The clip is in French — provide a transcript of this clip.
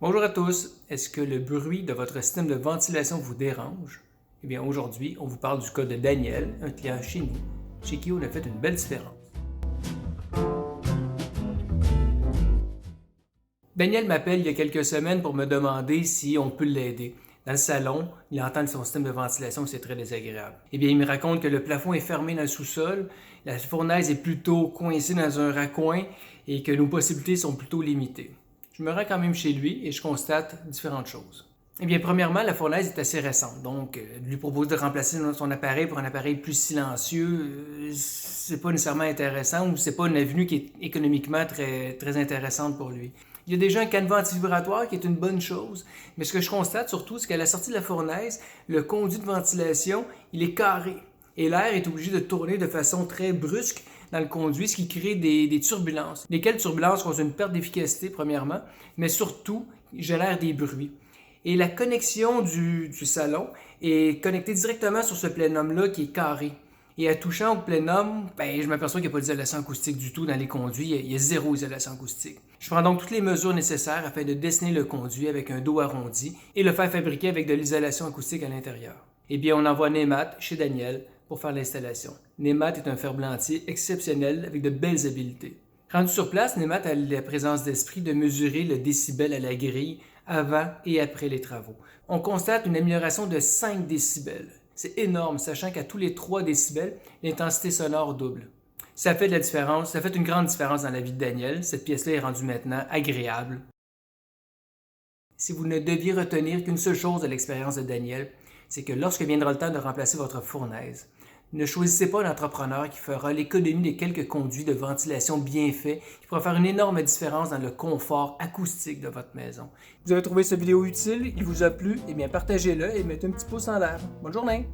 Bonjour à tous. Est-ce que le bruit de votre système de ventilation vous dérange? Eh bien, aujourd'hui, on vous parle du cas de Daniel, un client chez nous, chez qui on a fait une belle différence. Daniel m'appelle il y a quelques semaines pour me demander si on peut l'aider. Dans le salon, il entend son système de ventilation, c'est très désagréable. Eh bien, il me raconte que le plafond est fermé dans le sous-sol, la fournaise est plutôt coincée dans un raccoin et que nos possibilités sont plutôt limitées. Je me rends quand même chez lui et je constate différentes choses. Eh bien, premièrement, la fournaise est assez récente, donc lui proposer de remplacer son appareil pour un appareil plus silencieux, c'est pas nécessairement intéressant ou c'est pas une avenue qui est économiquement très intéressante pour lui. Il y a déjà un canevas antivibratoire qui est une bonne chose, mais ce que je constate surtout, c'est qu'à la sortie de la fournaise, le conduit de ventilation, il est carré et l'air est obligé de tourner de façon très brusque dans le conduit, ce qui crée des turbulences. Lesquelles turbulences causent une perte d'efficacité, premièrement, mais surtout génèrent des bruits. Et la connexion du salon est connectée directement sur ce plénum-là qui est carré. Et en touchant au plénum, je m'aperçois qu'il n'y a pas d'isolation acoustique du tout dans les conduits. Il y a zéro isolation acoustique. Je prends donc toutes les mesures nécessaires afin de dessiner le conduit avec un dos arrondi et le faire fabriquer avec de l'isolation acoustique à l'intérieur. Eh bien, on envoie Nemat chez Daniel pour faire l'installation. Nemat est un ferblantier exceptionnel avec de belles habiletés. Rendu sur place, Nemat a la présence d'esprit de mesurer le décibel à la grille avant et après les travaux. On constate une amélioration de 5 décibels. C'est énorme, sachant qu'à tous les 3 décibels, l'intensité sonore double. Ça fait de la différence, ça fait une grande différence dans la vie de Daniel. Cette pièce-là est rendue maintenant agréable. Si vous ne deviez retenir qu'une seule chose de l'expérience de Daniel, c'est que lorsque viendra le temps de remplacer votre fournaise, ne choisissez pas un entrepreneur qui fera l'économie de quelques conduits de ventilation bien faits qui pourra faire une énorme différence dans le confort acoustique de votre maison. Vous avez trouvé cette vidéo utile, il vous a plu, eh bien partagez-le et mettez un petit pouce en l'air. Bonne journée!